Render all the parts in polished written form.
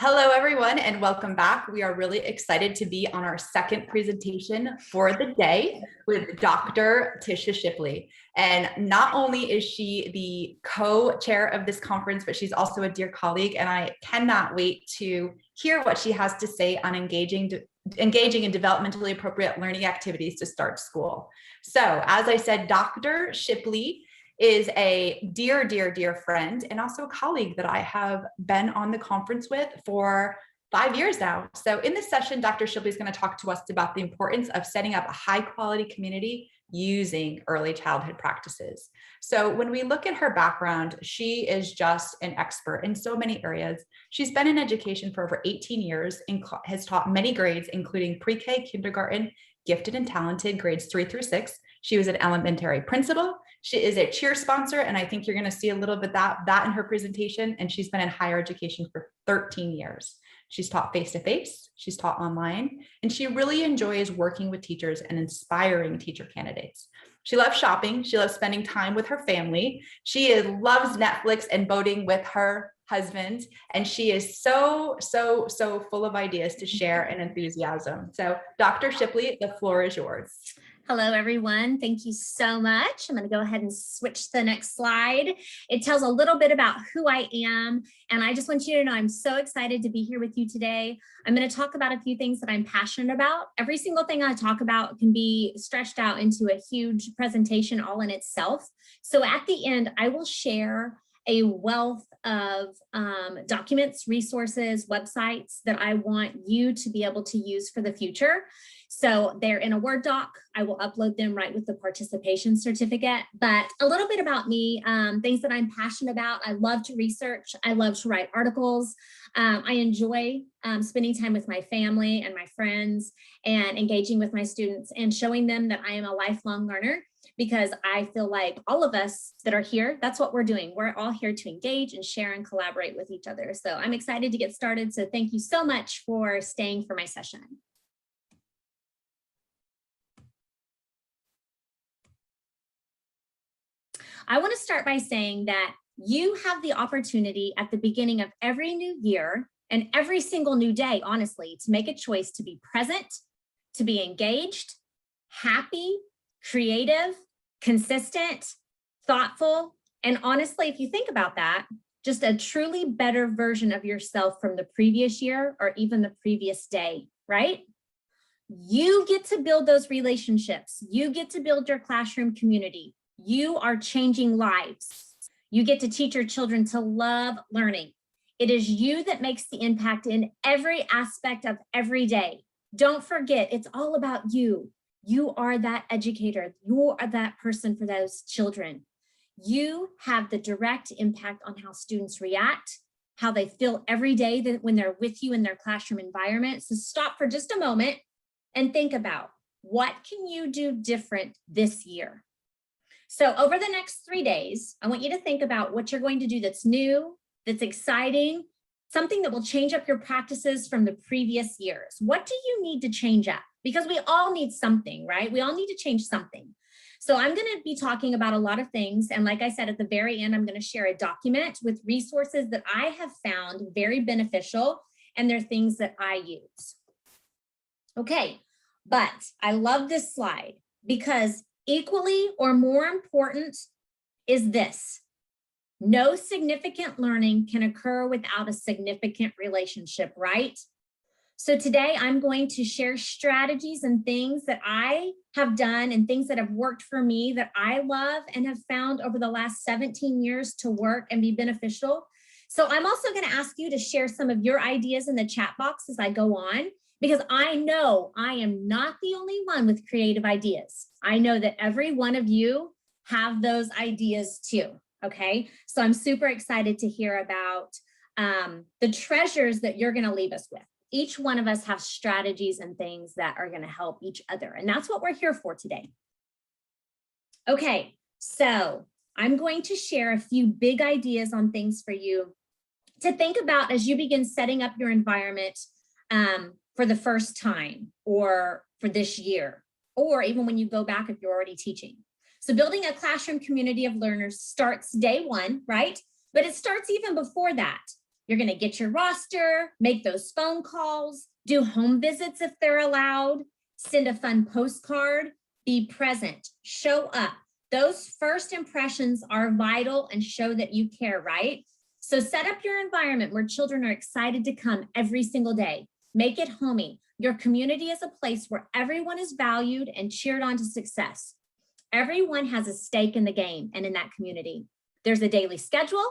Hello, everyone, and welcome back. We are really excited to be on our second presentation for the day with Dr. Tisha Shipley. And not only is she the co-chair of this conference, but she's also a dear colleague, and I cannot wait to hear what she has to say on engaging in developmentally appropriate learning activities to start school. So, as I said, Dr. Shipley is a dear, dear, dear friend and also a colleague that I have been on the conference with for 5 years now. So in this session, Dr. Shipley is going to talk to us about the importance of setting up a high quality community using early childhood practices. So when we look at her background, she is just an expert in so many areas. She's been in education for over 18 years and has taught many grades, including pre-K, kindergarten, gifted and talented grades 3 through 6. She was an elementary principal. She is a cheer sponsor, and I think you're going to see a little bit that in her presentation. And she's been in higher education for 13 years. She's taught face-to-face, she's taught online, and she really enjoys working with teachers and inspiring teacher candidates. She loves shopping. She loves spending time with her family. She loves Netflix and boating with her husband. And she is so full of ideas to share and enthusiasm. So Dr. Shipley, the floor is yours. Hello, everyone. Thank you so much. I'm going to go ahead and switch to the next slide. It tells a little bit about who I am. And I just want you to know I'm so excited to be here with you today. I'm going to talk about a few things that I'm passionate about. Every single thing I talk about can be stretched out into a huge presentation all in itself. So at the end, I will share a wealth of documents, resources, websites that I want you to be able to use for the future. So they're in a Word doc. I will upload them right with the participation certificate. But a little bit about me, things that I'm passionate about. I love to research. I love to write articles. I enjoy spending time with my family and my friends and engaging with my students and showing them that I am a lifelong learner, because I feel like all of us that are here, that's what we're doing. We're all here to engage and share and collaborate with each other. So I'm excited to get started. So thank you so much for staying for my session. I want to start by saying that you have the opportunity at the beginning of every new year and every single new day, honestly, to make a choice to be present, to be engaged, happy, creative, consistent, thoughtful, and honestly, if you think about that, just a truly better version of yourself from the previous year or even the previous day, right? You get to build those relationships. You get to build your classroom community. You are changing lives. You get to teach your children to love learning. It is you that makes the impact in every aspect of every day. Don't forget, it's all about you. You are that educator. You are that person for those children. You have the direct impact on how students react, how they feel every day that when they're with you in their classroom environment. So stop for just a moment and think about, what can you do different this year? So over the next 3 days, I want you to think about what you're going to do that's new, that's exciting, something that will change up your practices from the previous years. What do you need to change up? Because we all need something, right? We all need to change something. So I'm going to be talking about a lot of things. And like I said, at the very end, I'm going to share a document with resources that I have found very beneficial, and they're things that I use. Okay, but I love this slide because equally or more important is this: no significant learning can occur without a significant relationship, right? So today I'm going to share strategies and things that I have done and things that have worked for me that I love and have found over the last 17 years to work and be beneficial. So I'm also going to ask you to share some of your ideas in the chat box as I go on, because I know I am not the only one with creative ideas. I know that every one of you have those ideas too, okay? So I'm super excited to hear about the treasures that you're gonna leave us with. Each one of us have strategies and things that are gonna help each other, and that's what we're here for today. Okay, so I'm going to share a few big ideas on things for you to think about as you begin setting up your environment for the first time, or for this year, or even when you go back if you're already teaching. So building a classroom community of learners starts day one, right? But it starts even before that. You're going to get your roster, make those phone calls, do home visits if they're allowed, send a fun postcard, be present, show up. Those first impressions are vital and show that you care, right? So set up your environment where children are excited to come every single day. Make it homey. Your community is a place where everyone is valued and cheered on to success. Everyone has a stake in the game and in that community. There's a daily schedule.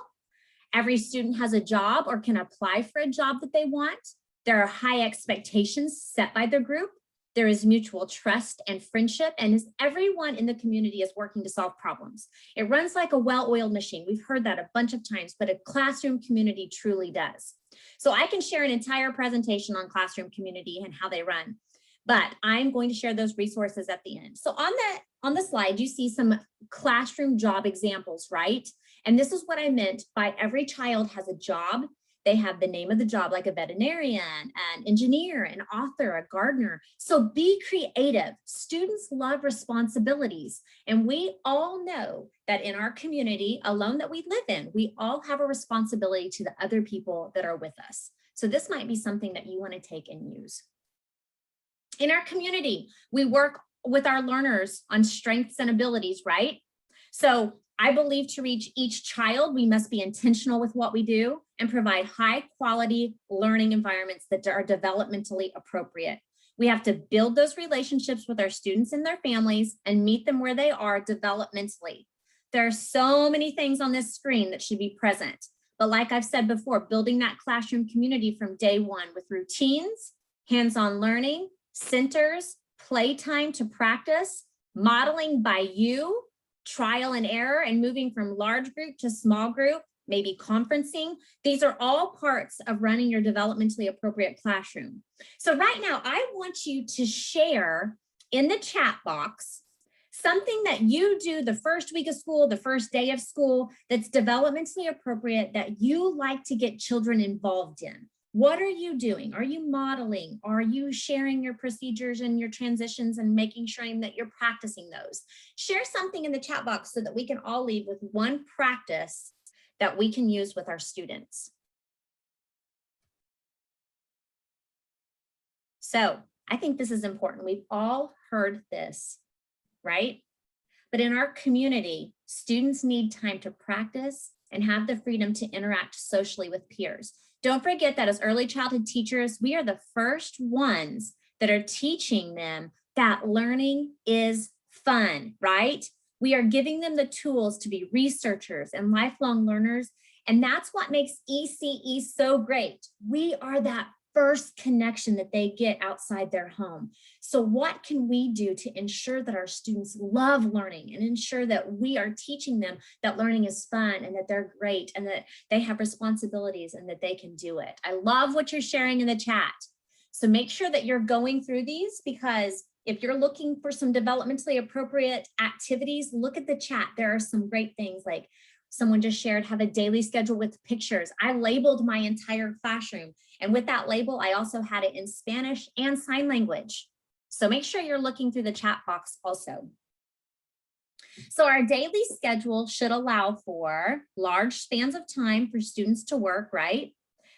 Every student has a job or can apply for a job that they want. There are high expectations set by the group. There is mutual trust and friendship, and everyone in the community is working to solve problems. It runs like a well-oiled machine. We've heard that a bunch of times, but a classroom community truly does. So I can share an entire presentation on classroom community and how they run, but I'm going to share those resources at the end. So on the slide, you see some classroom job examples, right? And this is what I meant by every child has a job. They have the name of the job, like a veterinarian, an engineer, an author, a gardener. So be creative. Students love responsibilities. And we all know that in our community alone that we live in, we all have a responsibility to the other people that are with us. So this might be something that you want to take and use. In our community, we work with our learners on strengths and abilities, right? So I believe to reach each child, we must be intentional with what we do and provide high quality learning environments that are developmentally appropriate. We have to build those relationships with our students and their families and meet them where they are developmentally. There are so many things on this screen that should be present. But like I've said before, building that classroom community from day one with routines, hands-on learning, centers, playtime to practice, modeling by you, trial and error, and moving from large group to small group, maybe conferencing. These are all parts of running your developmentally appropriate classroom. So right now, I want you to share in the chat box something that you do the first week of school, the first day of school, that's developmentally appropriate that you like to get children involved in. What are you doing? Are you modeling? Are you sharing your procedures and your transitions and making sure that you're practicing those? Share something in the chat box so that we can all leave with one practice that we can use with our students. So I think this is important. We've all heard this, right? But in our community, students need time to practice and have the freedom to interact socially with peers. Don't forget that as early childhood teachers, we are the first ones that are teaching them that learning is fun, right? We are giving them the tools to be researchers and lifelong learners. And that's what makes ECE so great. We are that first connection that they get outside their home. So what can we do to ensure that our students love learning and ensure that we are teaching them that learning is fun and that they're great and that they have responsibilities and that they can do it? I love what you're sharing in the chat. So make sure that you're going through these, because if you're looking for some developmentally appropriate activities, look at the chat. There are some great things, like someone just shared, have a daily schedule with pictures. I labeled my entire classroom. And with that label, I also had it in Spanish and sign language. So make sure you're looking through the chat box also. So our daily schedule should allow for large spans of time for students to work, right?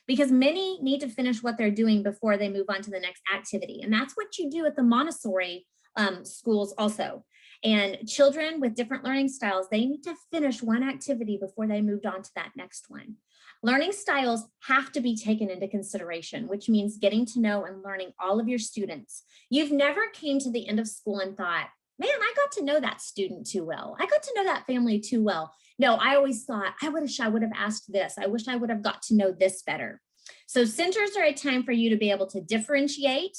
Because many need to finish what they're doing before they move on to the next activity. And that's what you do at the Montessori schools also. And children with different learning styles, they need to finish one activity before they moved on to that next one. Learning styles have to be taken into consideration, which means getting to know and learning all of your students. You've never came to the end of school and thought, man, I got to know that student too well. I got to know that family too well. No, I always thought, I wish I would have asked this. I wish I would have got to know this better. So centers are a time for you to be able to differentiate,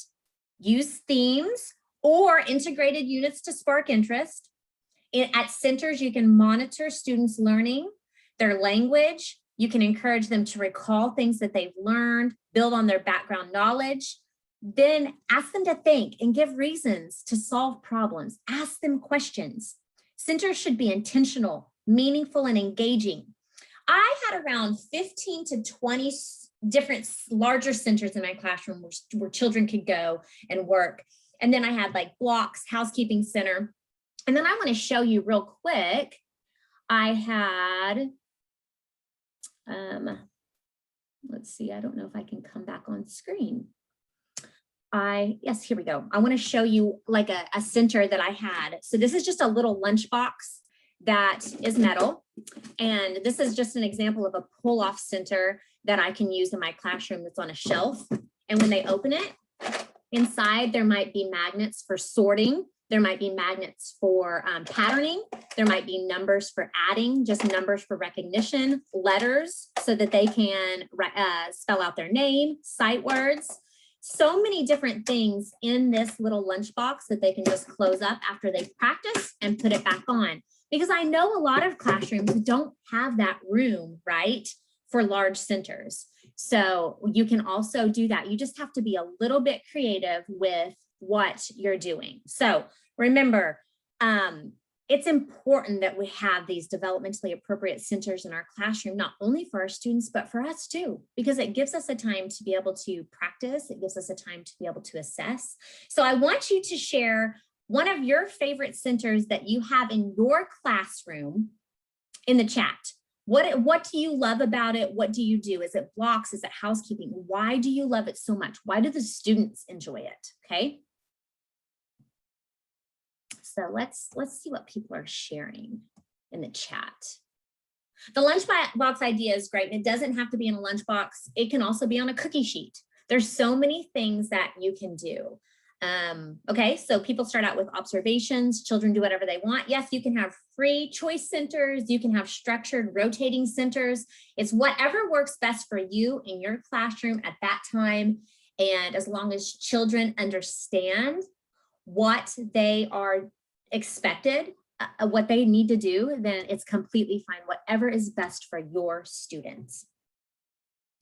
use themes, or integrated units to spark interest. At centers, you can monitor students' learning, their language. You can encourage them to recall things that they've learned, build on their background knowledge. Then ask them to think and give reasons to solve problems. Ask them questions. Centers should be intentional, meaningful, and engaging. I had around 15 to 20 different larger centers in my classroom where children could go and work. And then I had like blocks, housekeeping center. And then I want to show you real quick. I had, let's see, I don't know if I can come back on screen. Yes, here we go. I want to show you like a center that I had. So this is just a little lunchbox that is metal. And this is just an example of a pull-off center that I can use in my classroom that's on a shelf. And when they open it, inside there might be magnets for sorting. There might be magnets for patterning. There might be numbers for adding, just numbers for recognition, letters so that they can spell out their name, sight words. So many different things in this little lunchbox that they can just close up after they've practiced and put it back on. Because I know a lot of classrooms don't have that room, right, for large centers. So you can also do that. You just have to be a little bit creative with what you're doing. So remember, it's important that we have these developmentally appropriate centers in our classroom, not only for our students, but for us too, because it gives us a time to be able to practice. It gives us a time to be able to assess. So I want you to share one of your favorite centers that you have in your classroom in the chat. What do you love about it? What do you do? Is it blocks? Is it housekeeping? Why do you love it so much? Why do the students enjoy it? Okay. So let's see what people are sharing in the chat. The lunchbox idea is great. And it doesn't have to be in a lunchbox. It can also be on a cookie sheet. There's so many things that you can do. Okay, so people start out with observations. Children do whatever they want. Yes, you can have free choice centers. You can have structured rotating centers. It's whatever works best for you in your classroom at that time. And as long as children understand what they are expected, what they need to do, then it's completely fine. Whatever is best for your students.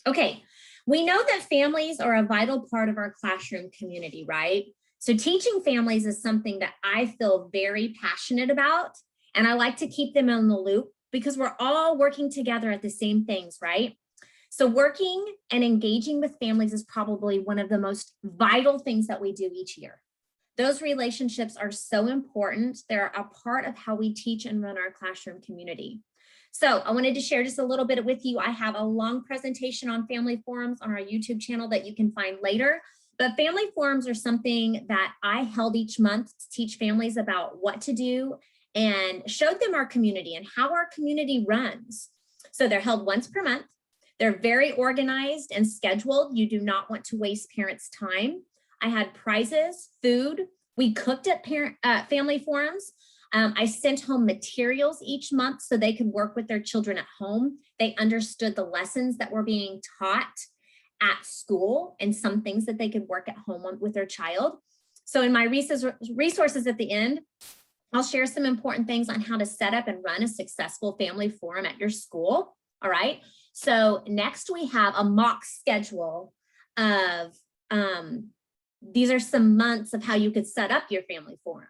Okay, we know that families are a vital part of our classroom community, right? So teaching families is something that I feel very passionate about, and I like to keep them in the loop because we're all working together at the same things, right? So working and engaging with families is probably one of the most vital things that we do each year. Those relationships are so important. They're a part of how we teach and run our classroom community. So I wanted to share just a little bit with you. I have a long presentation on family forums on our YouTube channel that you can find later. But family forums are something that I held each month to teach families about what to do and showed them our community and how our community runs. So they're held once per month. They're very organized and scheduled. You do not want to waste parents' time. I had prizes, food. We cooked at family forums. I sent home materials each month so they could work with their children at home. They understood the lessons that were being taught at school and some things that they could work at home with their child. So in my resources at the end, I'll share some important things on how to set up and run a successful family forum at your school. All right. So next we have a mock schedule of, these are some months of how you could set up your family forum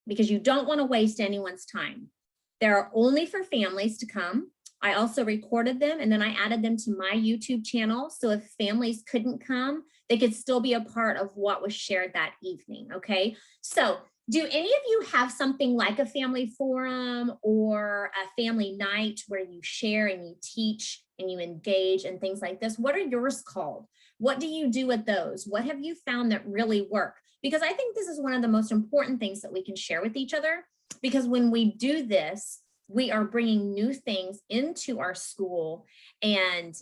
because you don't want to waste anyone's time. They're only for families to come. I also recorded them and then I added them to my YouTube channel. So if families couldn't come, they could still be a part of what was shared that evening. Okay. So do any of you have something like a family forum or a family night where you share and you teach and you engage and things like this? What are yours called? What do you do with those? What have you found that really work? Because I think this is one of the most important things that we can share with each other, because when we do this, we are bringing new things into our school and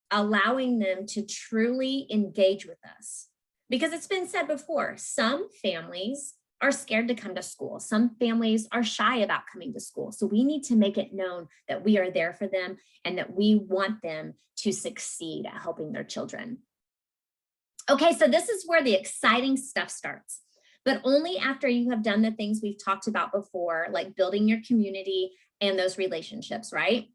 allowing them to truly engage with us. Because it's been said before, some families are scared to come to school. Some families are shy about coming to school. So we need to make it known that we are there for them and that we want them to succeed at helping their children. Okay, so this is where the exciting stuff starts, but only after you have done the things we've talked about before, like building your community and those relationships, right?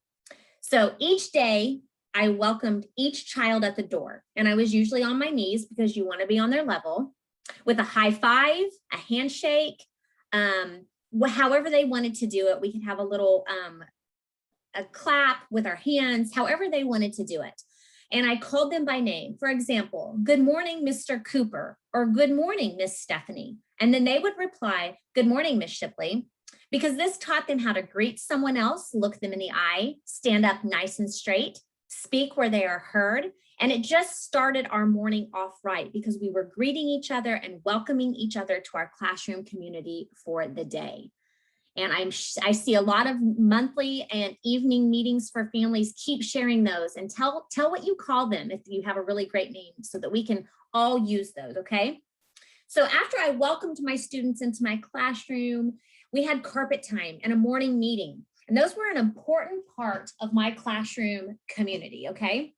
So each day, I welcomed each child at the door, and I was usually on my knees because you want to be on their level, with a high five, a handshake, however they wanted to do it. We could have a little a clap with our hands, however they wanted to do it. And I called them by name. For example, good morning, Mr. Cooper, or good morning, Miss Stephanie. And then they would reply, good morning, Miss Shipley, because this taught them how to greet someone else, look them in the eye, stand up nice and straight, speak where they are heard. And it just started our morning off right because we were greeting each other and welcoming each other to our classroom community for the day. And I see a lot of monthly and evening meetings for families. Keep sharing those and tell what you call them if you have a really great name so that we can all use those, okay? So after I welcomed my students into my classroom, we had carpet time and a morning meeting. And those were an important part of my classroom community, okay?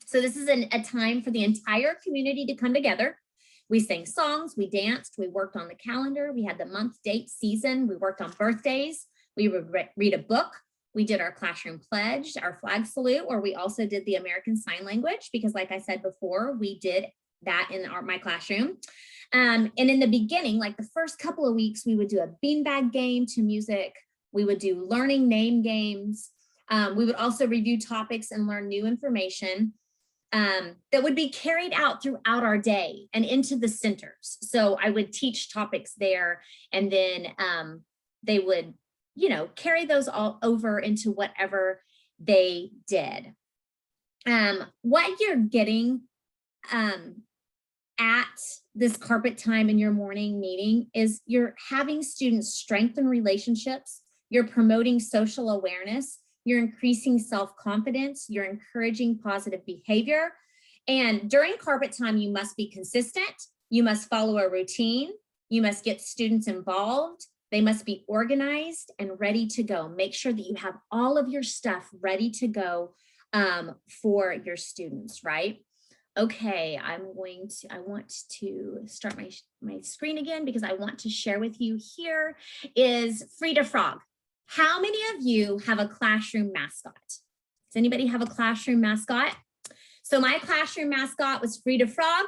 So this is a time for the entire community to come together. We sang songs, we danced, we worked on the calendar, we had the month, date, season, we worked on birthdays, we would read a book, we did our classroom pledge, our flag salute, or we also did the American Sign Language, because like I said before, we did that in my classroom. And in the beginning, like the first couple of weeks, we would do a beanbag game to music, we would do learning name games, we would also review topics and learn new information. That would be carried out throughout our day and into the centers. So I would teach topics there, and then they would, carry those all over into whatever they did. What you're getting at this carpet time in your morning meeting is you're having students strengthen relationships, you're promoting social awareness, you're increasing self-confidence, you're encouraging positive behavior. And during carpet time, you must be consistent, you must follow a routine, you must get students involved, they must be organized and ready to go. Make sure that you have all of your stuff ready to go for your students, right? Okay, I want to start my screen again because I want to share with you here is Frida Frog. How many of you have a classroom mascot? Does anybody have a classroom mascot? So my classroom mascot was Frida Frog.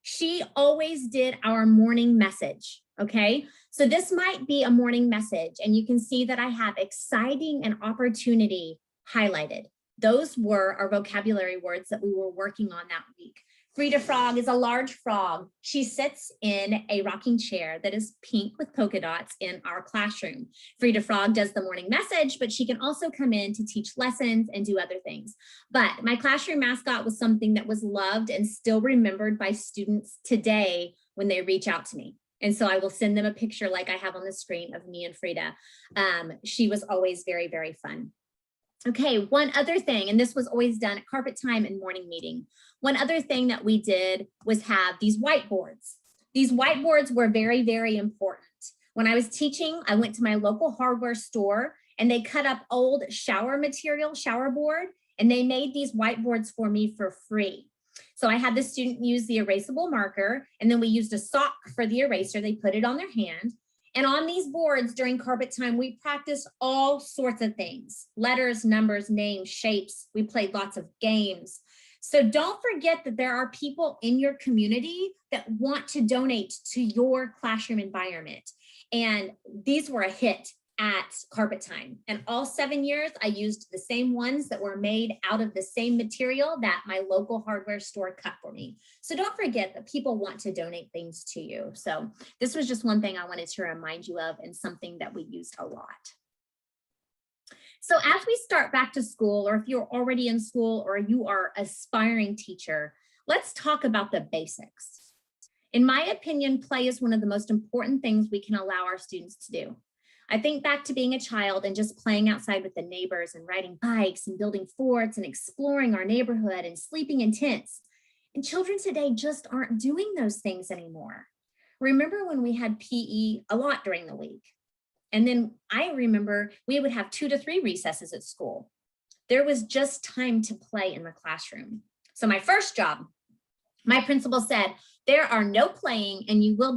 She always did our morning message, okay? So this might be a morning message, and you can see that I have exciting and opportunity highlighted. Those were our vocabulary words that we were working on that week. Frida Frog is a large frog. She sits in a rocking chair that is pink with polka dots in our classroom. Frida Frog does the morning message, but she can also come in to teach lessons and do other things. But my classroom mascot was something that was loved and still remembered by students today when they reach out to me. And so I will send them a picture like I have on the screen of me and Frida. She was always very, very fun. Okay, one other thing, and this was always done at carpet time and morning meeting. One other thing that we did was have these whiteboards. These whiteboards were very, very important. When I was teaching, I went to my local hardware store and they cut up old shower material, shower board, and they made these whiteboards for me for free. So I had the student use the erasable marker, and then we used a sock for the eraser. They put it on their hand. And on these boards during carpet time, we practiced all sorts of things: letters, numbers, names, shapes. We played lots of games. So don't forget that there are people in your community that want to donate to your classroom environment. And these were a hit at carpet time. And all 7 years, I used the same ones that were made out of the same material that my local hardware store cut for me. So don't forget that people want to donate things to you. So this was just one thing I wanted to remind you of, and something that we used a lot. So as we start back to school, or if you're already in school or you are an aspiring teacher, let's talk about the basics. In my opinion, play is one of the most important things we can allow our students to do. I think back to being a child and just playing outside with the neighbors and riding bikes and building forts and exploring our neighborhood and sleeping in tents. And children today just aren't doing those things anymore. Remember when we had PE a lot during the week? And then I remember we would have 2 to 3 recesses at school. There was just time to play in the classroom. So my first job, my principal said, there are no playing and you will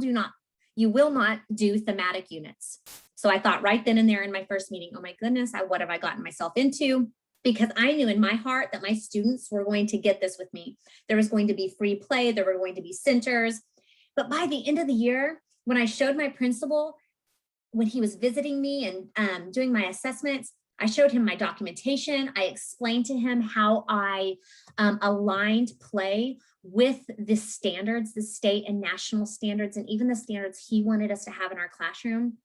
not do thematic units. So I thought right then and there in my first meeting, oh my goodness, what have I gotten myself into? Because I knew in my heart that my students were going to get this with me. There was going to be free play, there were going to be centers. But by the end of the year, when I showed my principal, when he was visiting me and doing my assessments, I showed him my documentation. I explained to him how I aligned play with the standards, the state and national standards, and even the standards he wanted us to have in our classroom.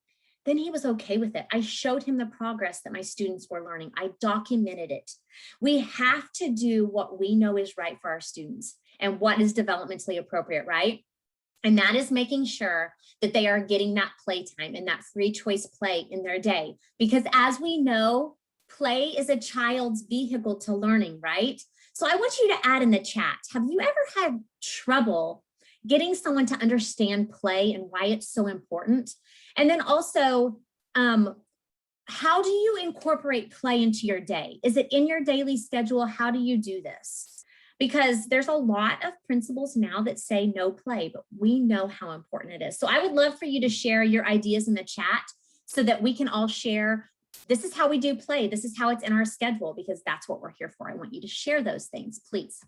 then he was okay with it. I showed him the progress that my students were learning. I documented it. We have to do what we know is right for our students and what is developmentally appropriate, right? And that is making sure that they are getting that playtime and that free choice play in their day. Because as we know, play is a child's vehicle to learning, right? So I want you to add in the chat, have you ever had trouble getting someone to understand play and why it's so important? And then also, how do you incorporate play into your day? Is it in your daily schedule? How do you do this? Because there's a lot of principles now that say no play, but we know how important it is. So I would love for you to share your ideas in the chat so that we can all share, this is how we do play. This is how it's in our schedule, because that's what we're here for. I want you to share those things, please.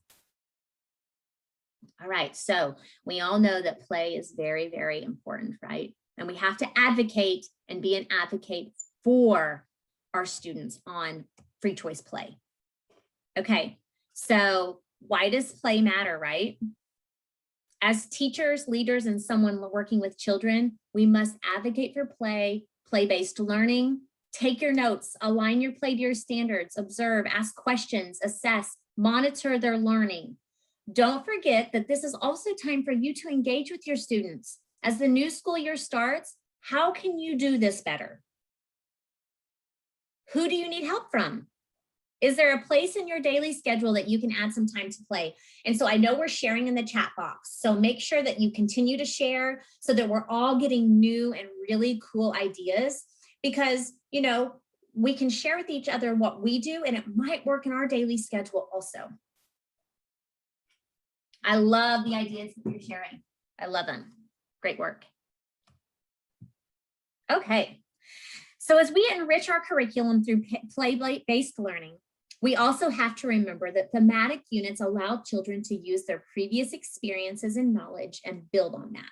All right, so we all know that play is very, very important, right? And we have to advocate and be an advocate for our students on free choice play. Okay, so why does play matter, right? As teachers, leaders, and someone working with children, we must advocate for play, play-based learning. Take your notes, align your play to your standards, observe, ask questions, assess, monitor their learning. Don't forget that this is also time for you to engage with your students. As the new school year starts, how can you do this better? Who do you need help from? Is there a place in your daily schedule that you can add some time to play? And so I know we're sharing in the chat box. So make sure that you continue to share so that we're all getting new and really cool ideas, because, you know, we can share with each other what we do and it might work in our daily schedule also. I love the ideas that you're sharing. I love them. Great work. Okay. So as we enrich our curriculum through play-based learning, we also have to remember that thematic units allow children to use their previous experiences and knowledge and build on that.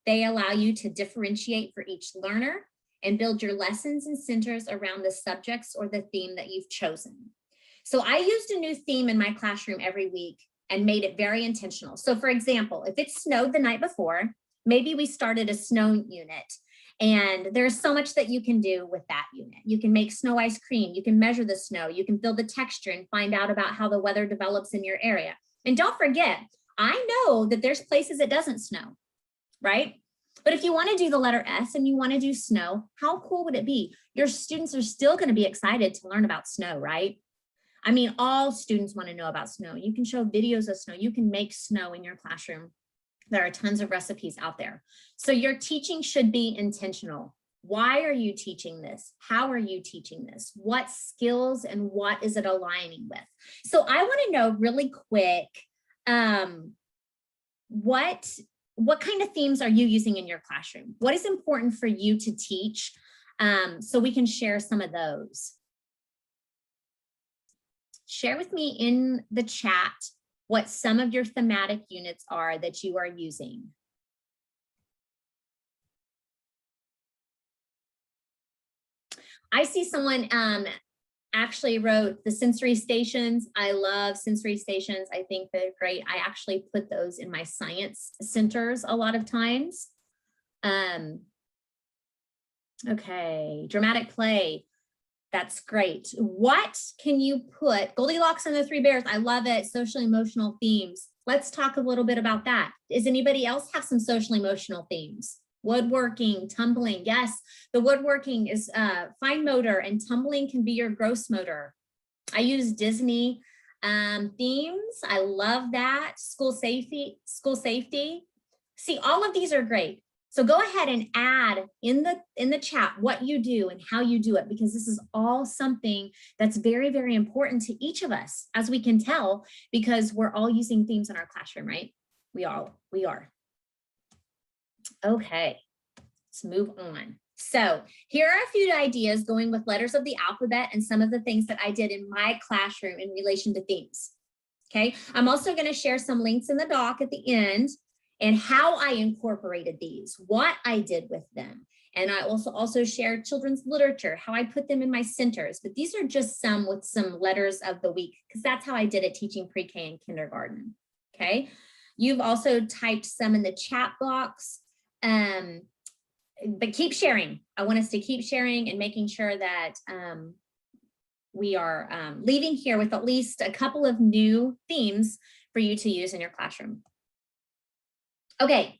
They allow you to differentiate for each learner and build your lessons and centers around the subjects or the theme that you've chosen. So I used a new theme in my classroom every week and made it very intentional. So for example, if it snowed the night before, maybe we started a snow unit. And there's so much that you can do with that unit. You can make snow ice cream, you can measure the snow, you can feel the texture and find out about how the weather develops in your area. And don't forget, I know that there's places it doesn't snow, right? But if you want to do the letter S and you want to do snow, how cool would it be? Your students are still going to be excited to learn about snow, right? I mean, all students want to know about snow. You can show videos of snow. You can make snow in your classroom. There are tons of recipes out there. So your teaching should be intentional. Why are you teaching this? How are you teaching this? What skills and what is it aligning with? So I want to know really quick, what kind of themes are you using in your classroom? What is important for you to teach? So we can share some of those. Share with me in the chat what some of your thematic units are that you are using. I see someone actually wrote the sensory stations. I love sensory stations. I think they're great. I actually put those in my science centers a lot of times. Okay, dramatic play. That's great. What can you put? Goldilocks and the Three Bears. I love it. Social emotional themes. Let's talk a little bit about that. Does anybody else have some social emotional themes? Woodworking, tumbling. Yes, the woodworking is fine motor and tumbling can be your gross motor. I use Disney themes. I love that. School safety. See, all of these are great. So go ahead and add in the chat what you do and how you do it, because this is all something that's very, very important to each of us, as we can tell, because we're all using themes in our classroom, right? We are. Okay, let's move on. So here are a few ideas going with letters of the alphabet and some of the things that I did in my classroom in relation to themes. Okay, I'm also going to share some links in the doc at the end and how I incorporated these, what I did with them. And I also share children's literature, how I put them in my centers. But these are just some with some letters of the week, because that's how I did it teaching pre-K and kindergarten. Okay, you've also typed some in the chat box. but keep sharing. I want us to keep sharing and making sure that we are leaving here with at least a couple of new themes for you to use in your classroom. Okay,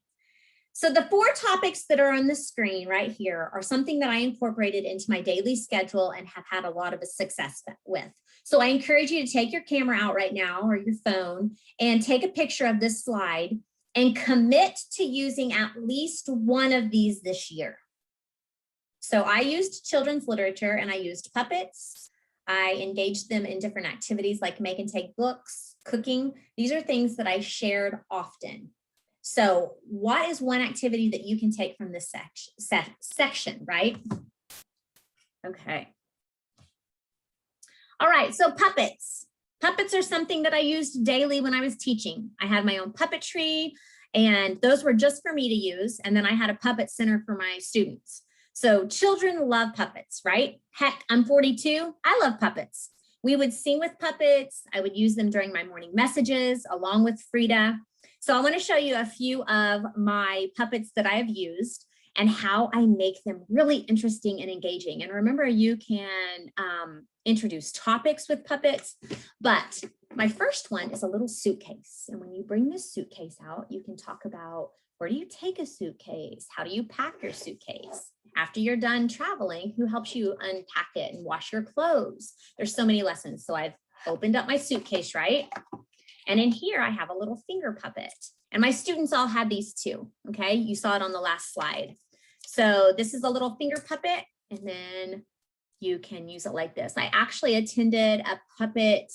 so the 4 topics that are on the screen right here are something that I incorporated into my daily schedule and have had a lot of success with. So I encourage you to take your camera out right now or your phone and take a picture of this slide and commit to using at least one of these this year. So I used children's literature and I used puppets. I engaged them in different activities like make and take books, cooking. These are things that I shared often. So what is one activity that you can take from this section, right? Okay. All right, so puppets. Puppets are something that I used daily when I was teaching. I had my own puppetry, and those were just for me to use. And then I had a puppet center for my students. So children love puppets, right? Heck, I'm 42. I love puppets. We would sing with puppets. I would use them during my morning messages along with Frida. So I want to show you a few of my puppets that I have used and how I make them really interesting and engaging. And remember, you can introduce topics with puppets, but my first one is a little suitcase. And when you bring this suitcase out, you can talk about where do you take a suitcase? How do you pack your suitcase? After you're done traveling, who helps you unpack it and wash your clothes? There's so many lessons. So I've opened up my suitcase, right? And in here, I have a little finger puppet. And my students all had these too, okay? You saw it on the last slide. So this is a little finger puppet, and then you can use it like this. I actually attended a puppet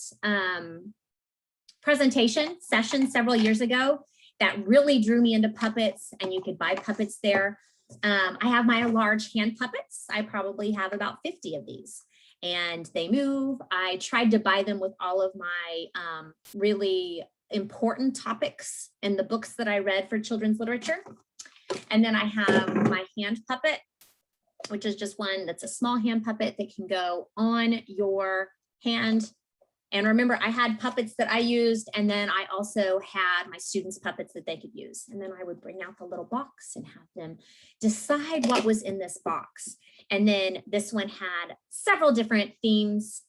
presentation session several years ago that really drew me into puppets, and you could buy puppets there. I have my large hand puppets. I probably have about 50 of these. And they move. I tried to buy them with all of my really important topics in the books that I read for children's literature. And then I have my hand puppet, which is just one that's a small hand puppet that can go on your hand. And remember, I had puppets that I used, and then I also had my students' puppets that they could use. And then I would bring out the little box and have them decide what was in this box. And then this one had several different themes,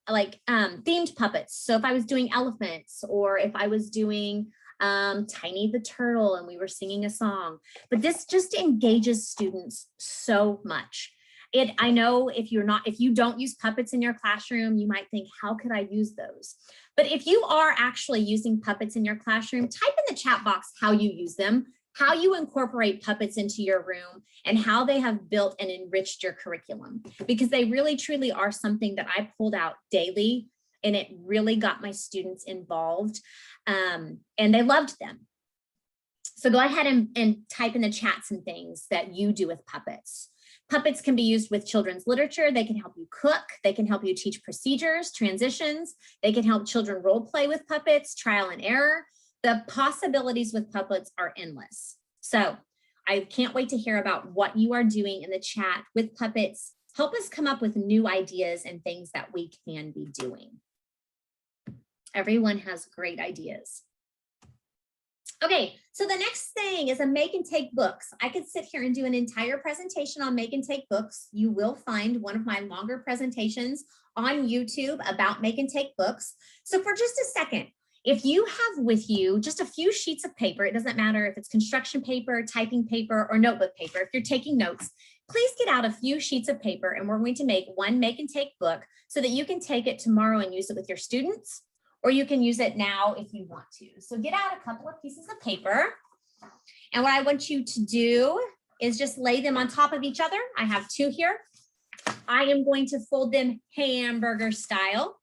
like themed puppets. So if I was doing elephants, or if I was doing Tiny the Turtle and we were singing a song, but this just engages students so much. I know if you don't use puppets in your classroom, you might think, how could I use those? But if you are actually using puppets in your classroom, type in the chat box how you use them, how you incorporate puppets into your room, and how they have built and enriched your curriculum, because they really truly are something that I pulled out daily, and it really got my students involved, and they loved them. So go ahead and type in the chat some things that you do with puppets. Puppets can be used with children's literature. They can help you cook. They can help you teach procedures, transitions. They can help children role play with puppets, trial and error. The possibilities with puppets are endless. So I can't wait to hear about what you are doing in the chat with puppets. Help us come up with new ideas and things that we can be doing. Everyone has great ideas. Okay, so the next thing is a make and take books. I could sit here and do an entire presentation on make and take books. You will find one of my longer presentations on YouTube about make and take books. So for just a second, if you have with you just a few sheets of paper, it doesn't matter if it's construction paper, typing paper, or notebook paper. If you're taking notes, please get out a few sheets of paper, and we're going to make one make and take book so that you can take it tomorrow and use it with your students, or you can use it now if you want to. So get out a couple of pieces of paper. And what I want you to do is just lay them on top of each other. I have 2 here. I am going to fold them hamburger style.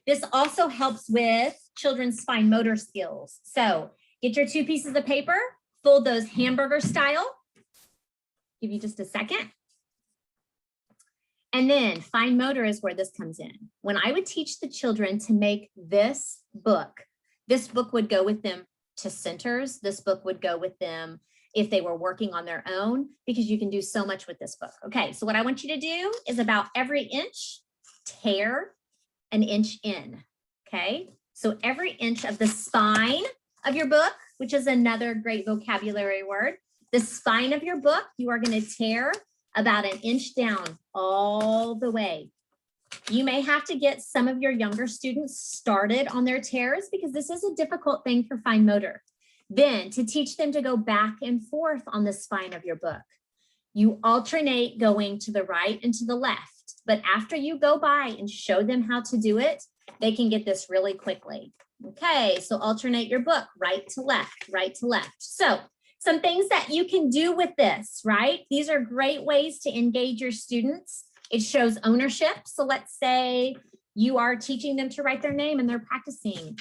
This also helps with children's fine motor skills. So get your 2 pieces of paper, fold those hamburger style. Give you just a second. And then fine motor is where this comes in. When I would teach the children to make this book would go with them to centers. This book would go with them if they were working on their own, because you can do so much with this book. Okay, so what I want you to do is about every inch, tear an inch in, okay? So every inch of the spine of your book, which is another great vocabulary word, The spine of your book, you are going to tear about 1 inch down all the way. You may have to get some of your younger students started on their tears because this is a difficult thing for fine motor. Then to teach them to go back and forth on the spine of your book, you alternate going to the right and to the left. But after you go by and show them how to do it, they can get this really quickly. Okay, so alternate your book, right to left, right to left. So some things that you can do with this, right? These are great ways to engage your students. It shows ownership. So let's say you are teaching them to write their name and they're practicing.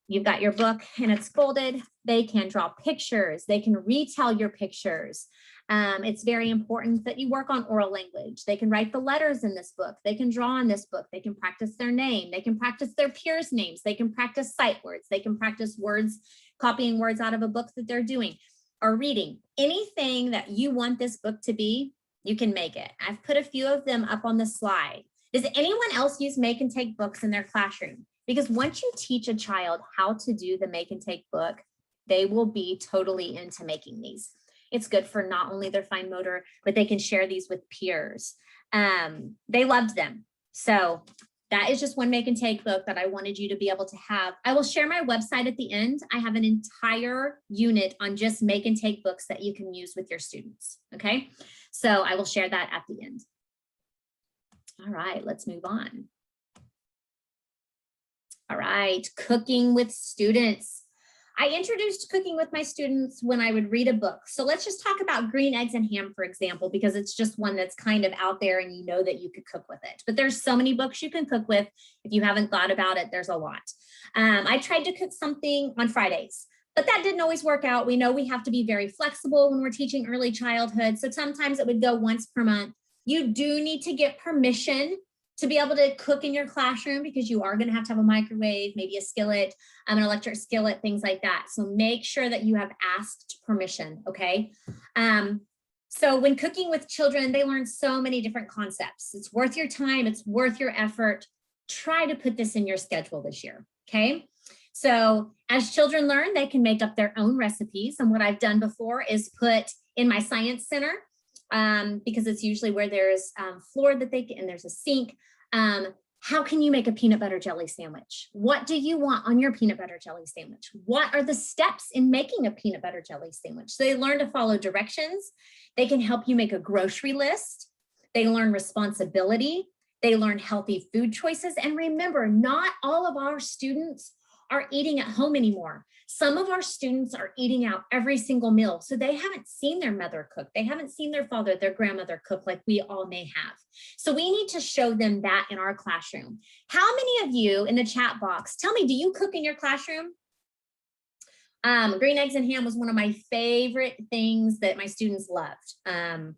You've got your book and it's folded. They can draw pictures. They can retell your pictures. It's very important that you work on oral language. They can write the letters in this book. They can draw in this book. They can practice their name. They can practice their peers' names. They can practice sight words. They can practice words, copying words out of a book that they're doing or reading. Anything that you want this book to be, you can make it. I've put a few of them up on the slide. Does anyone else use make and take books in their classroom? Because once you teach a child how to do the make and take book, they will be totally into making these. It's good for not only their fine motor, but they can share these with peers. They loved them. So that is just one make and take book that I wanted you to be able to have. I will share my website at the end. I have an entire unit on just make and take books that you can use with your students. Okay, so I will share that at the end. All right, let's move on. All right, cooking with students. I introduced cooking with my students when I would read a book. So let's just talk about green eggs and ham, for example, because it's just one that's kind of out there and you know that you could cook with it. But there's so many books you can cook with. If you haven't thought about it, there's a lot. I tried to cook something on Fridays, but that didn't always work out. We know we have to be very flexible when we're teaching early childhood. So sometimes it would go once per month. You do need to get permission to be able to cook in your classroom because you are going to have a microwave, maybe a skillet, an electric skillet, things like that. So make sure that you have asked permission, okay? So when cooking with children, they learn so many different concepts. It's worth your time, it's worth your effort. Try to put this in your schedule this year, okay? So as children learn, they can make up their own recipes. And what I've done before is put in my science center, because it's usually where there's floor that they can, and there's a sink. How can you make a peanut butter jelly sandwich? What do you want on your peanut butter jelly sandwich? What are the steps in making a peanut butter jelly sandwich? So they learn to follow directions. They can help you make a grocery list. They learn responsibility. They learn healthy food choices. And remember, not all of our students are eating at home anymore. Some of our students are eating out every single meal. So they haven't seen their mother cook. They haven't seen their father, their grandmother cook like we all may have. So we need to show them that in our classroom. How many of you in the chat box, tell me, do you cook in your classroom? Green eggs and ham was one of my favorite things that my students loved.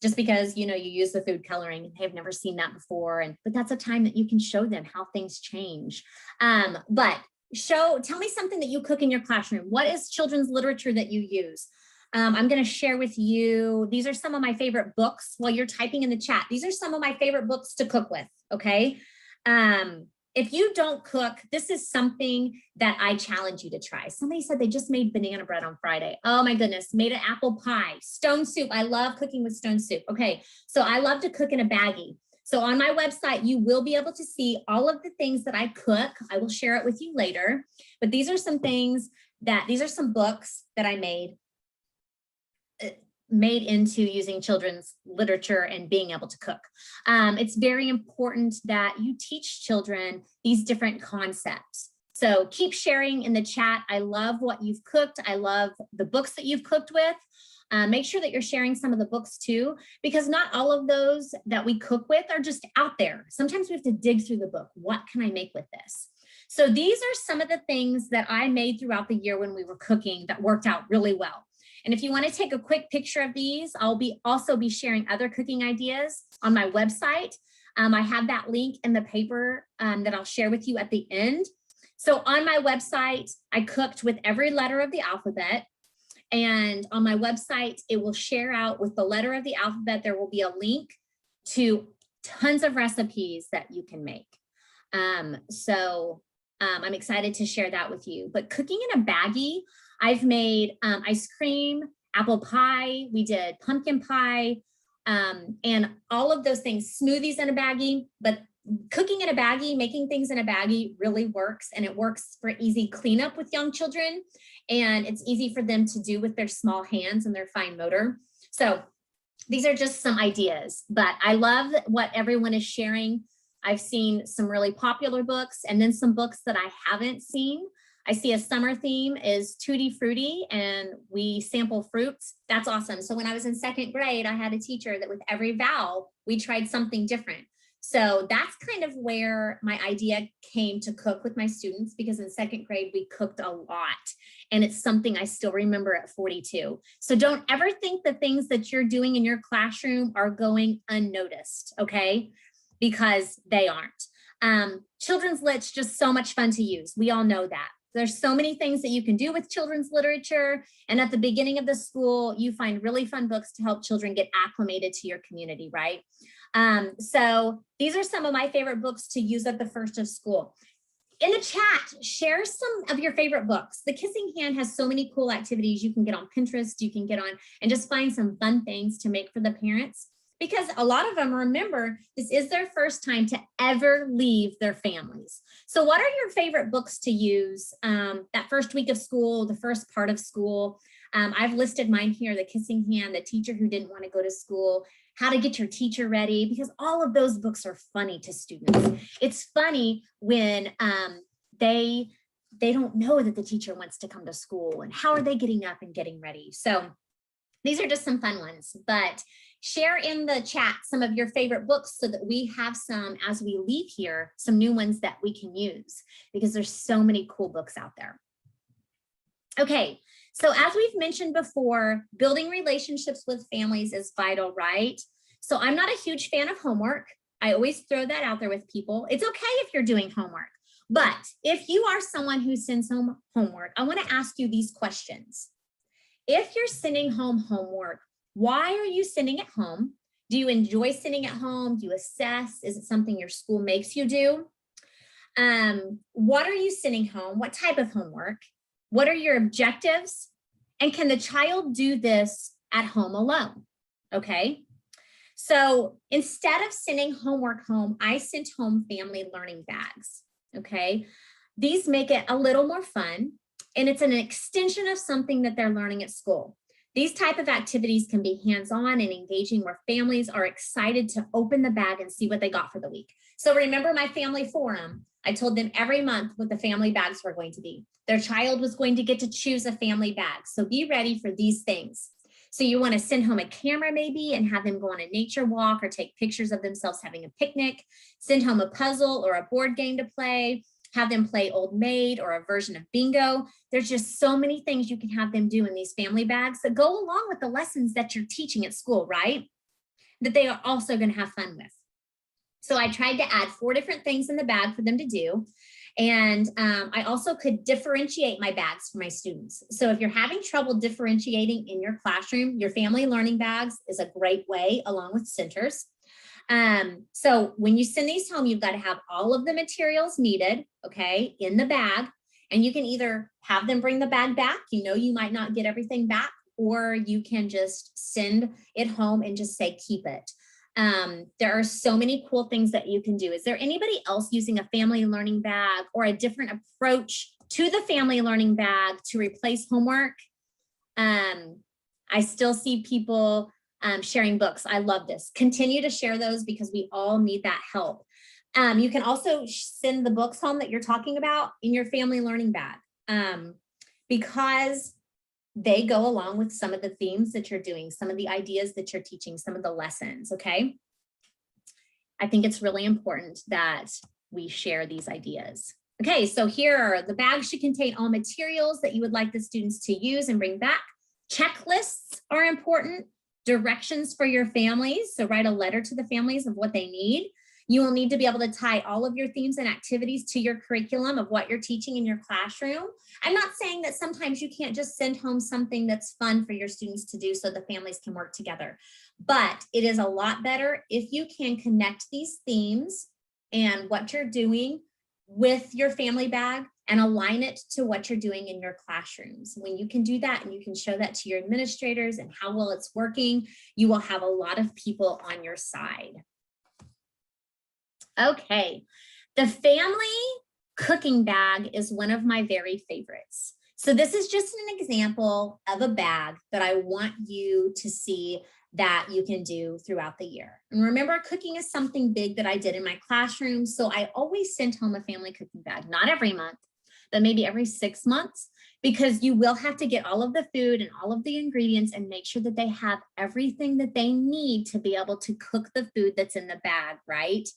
Just because, you know, you use the food coloring and they've never seen that before. But that's a time that you can show them how things change. Tell me something that you cook in your classroom. What is children's literature that you use? I'm going to share with you, these are some of my favorite books while you're typing in the chat. These are some of my favorite books to cook with, okay? If you don't cook, this is something that I challenge you to try. Somebody said they just made banana bread on Friday. Oh my goodness, made an apple pie, stone soup. I love cooking with stone soup. Okay, so I love to cook in a baggie. So on my website, you will be able to see all of the things that I cook. I will share it with you later, but these are some books that I made into using children's literature and being able to cook. It's very important that you teach children these different concepts. So keep sharing in the chat. I love what you've cooked. I love the books that you've cooked with. Make sure that you're sharing some of the books too, because not all of those that we cook with are just out there. Sometimes we have to dig through the book. What can I make with this? So these are some of the things that I made throughout the year when we were cooking that worked out really well. And if you want to take a quick picture of these, I'll also be sharing other cooking ideas on my website. I have that link in the paper that I'll share with you at the end. So on my website, I cooked with every letter of the alphabet. And on my website, it will share out with the letter of the alphabet. There will be a link to tons of recipes that you can make. I'm excited to share that with you. But cooking in a baggie, I've made ice cream apple pie, we did pumpkin pie, and all of those things, smoothies in a baggie. But cooking in a baggie, making things in a baggie really works, and it works for easy cleanup with young children, and it's easy for them to do with their small hands and their fine motor. So these are just some ideas, but I love what everyone is sharing. I've seen some really popular books and then some books that I haven't seen. I see a summer theme is Tutti Frutti, and we sample fruits. That's awesome. So when I was in 2nd grade, I had a teacher that with every vowel, we tried something different. So that's kind of where my idea came to cook with my students, because in 2nd grade, we cooked a lot, and it's something I still remember at 42. So don't ever think the things that you're doing in your classroom are going unnoticed, okay? Because they aren't. Children's Lit's just so much fun to use. We all know that. There's so many things that you can do with children's literature. And at the beginning of the school, you find really fun books to help children get acclimated to your community, right? So these are some of my favorite books to use at the first of school. In the chat, share some of your favorite books. The Kissing Hand has so many cool activities you can get on Pinterest, you can get on and just find some fun things to make for the parents, because a lot of them, remember, this is their first time to ever leave their families. So what are your favorite books to use that first week of school, the first part of school? I've listed mine here: The Kissing Hand, The Teacher Who Didn't Want to Go to School, How to Get Your Teacher Ready, because all of those books are funny to students. It's funny when they don't know that the teacher wants to come to school, and how are they getting up and getting ready. So these are just some fun ones, but share in the chat some of your favorite books so that we have some, as we leave here, some new ones that we can use, because there's so many cool books out there. Okay, so as we've mentioned before, building relationships with families is vital, right? So I'm not a huge fan of homework. I always throw that out there with people. It's okay if you're doing homework, but if you are someone who sends home homework, I want to ask you these questions. If you're sending home homework, why are you sending it home? Do you enjoy sending it home? Do you assess? Is it something your school makes you do? What are you sending home? What type of homework? What are your objectives? And can the child do this at home alone? Okay. So instead of sending homework home, I sent home family learning bags. Okay. These make it a little more fun, and it's an extension of something that they're learning at school. These type of activities can be hands-on and engaging, where families are excited to open the bag and see what they got for the week. So remember my family forum, I told them every month what the family bags were going to be. Their child was going to get to choose a family bag. So be ready for these things. So you want to send home a camera maybe and have them go on a nature walk or take pictures of themselves having a picnic, send home a puzzle or a board game to play, have them play Old Maid or a version of bingo. There's just so many things you can have them do in these family bags that go along with the lessons that you're teaching at school, right? That they are also going to have fun with. So I tried to add 4 different things in the bag for them to do. And I also could differentiate my bags for my students. So if you're having trouble differentiating in your classroom, your family learning bags is a great way, along with centers. So when you send these home, you've got to have all of the materials needed, okay, in the bag. And you can either have them bring the bag back, you might not get everything back, or you can just send it home and just say, keep it. There are so many cool things that you can do. Is there anybody else using a family learning bag or a different approach to the family learning bag to replace homework? I still see people sharing books. I love this. Continue to share those, because we all need that help. You can also send the books home that you're talking about in your family learning bag, because they go along with some of the themes that you're doing, some of the ideas that you're teaching, some of the lessons, okay? I think it's really important that we share these ideas. Okay, so here are the bags should contain all materials that you would like the students to use and bring back. Checklists are important. Directions for your families, so write a letter to the families of what they need. You will need to be able to tie all of your themes and activities to your curriculum of what you're teaching in your classroom. I'm not saying that sometimes you can't just send home something that's fun for your students to do so the families can work together, but it is a lot better if you can connect these themes and what you're doing with your family bag and align it to what you're doing in your classrooms. When you can do that and you can show that to your administrators and how well it's working, you will have a lot of people on your side. Okay, the family cooking bag is one of my very favorites. So this is just an example of a bag that I want you to see that you can do throughout the year. And remember, cooking is something big that I did in my classroom. So I always send home a family cooking bag, not every month, but maybe every 6 months, because you will have to get all of the food and all of the ingredients and make sure that they have everything that they need to be able to cook the food that's in the bag, right?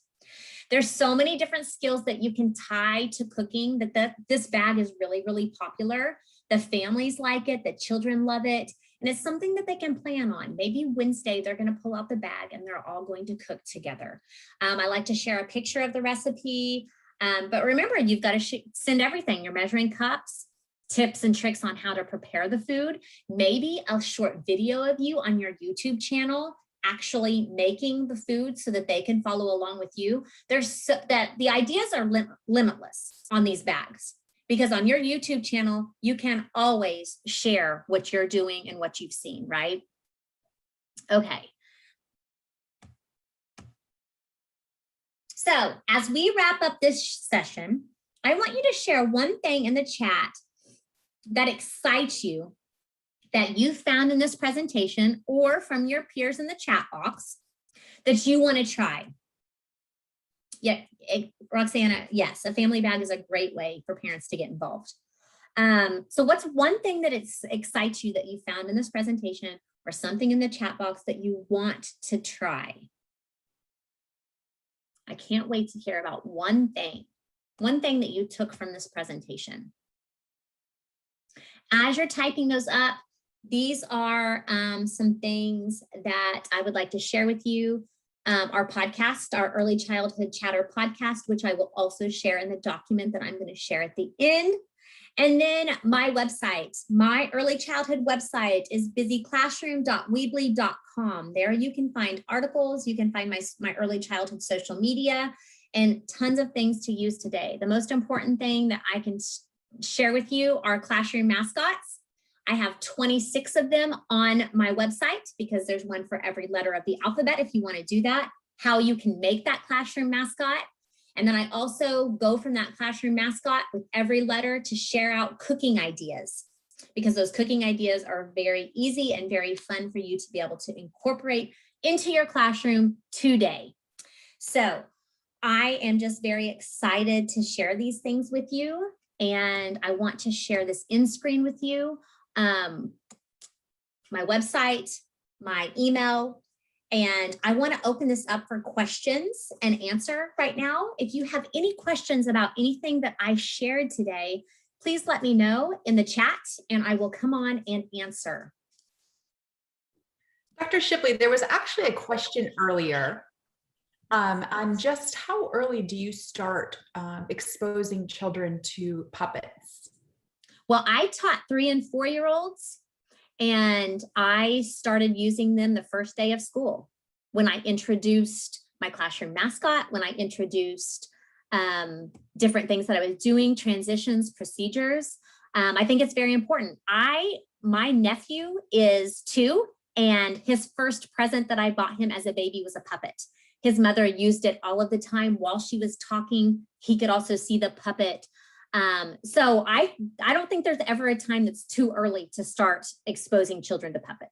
There's so many different skills that you can tie to cooking that this bag is really, really popular. The families like it, the children love it. And it's something that they can plan on. Maybe Wednesday, they're going to pull out the bag and they're all going to cook together. I like to share a picture of the recipe. But remember, you've got to send everything, your measuring cups, tips and tricks on how to prepare the food, maybe a short video of you on your YouTube channel actually making the food so that they can follow along with you. The ideas are limitless on these bags. Because on your YouTube channel, you can always share what you're doing and what you've seen, right? Okay. So as we wrap up this session, I want you to share one thing in the chat that excites you that you found in this presentation or from your peers in the chat box that you want to try. Yeah, Roxana, yes, a family bag is a great way for parents to get involved. So what's one thing that excites you that you found in this presentation or something in the chat box that you want to try? I can't wait to hear about one thing that you took from this presentation. As you're typing those up, these are some things that I would like to share with you. Our podcast, our Early Childhood Chatter podcast, which I will also share in the document that I'm going to share at the end. And then my website, my early childhood website is busyclassroom.weebly.com. There you can find articles, you can find my early childhood social media, and tons of things to use today. The most important thing that I can share with you are classroom mascots. I have 26 of them on my website because there's one for every letter of the alphabet if you want to do that, how you can make that classroom mascot. And then I also go from that classroom mascot with every letter to share out cooking ideas, because those cooking ideas are very easy and very fun for you to be able to incorporate into your classroom today. So I am just very excited to share these things with you. And I want to share this in screen with you. My website, my email, and I want to open this up for questions and answer right now. If you have any questions about anything that I shared today, please let me know in the chat and I will come on and answer. Dr. Shipley, there was actually a question earlier on just how early do you start exposing children to puppets? Well, I taught 3- and 4-year-olds, and I started using them the first day of school when I introduced my classroom mascot, when I introduced different things that I was doing, transitions, procedures. I think it's very important. My nephew is 2, and his first present that I bought him as a baby was a puppet. His mother used it all of the time while she was talking. He could also see the puppet. So I don't think there's ever a time that's too early to start exposing children to puppets.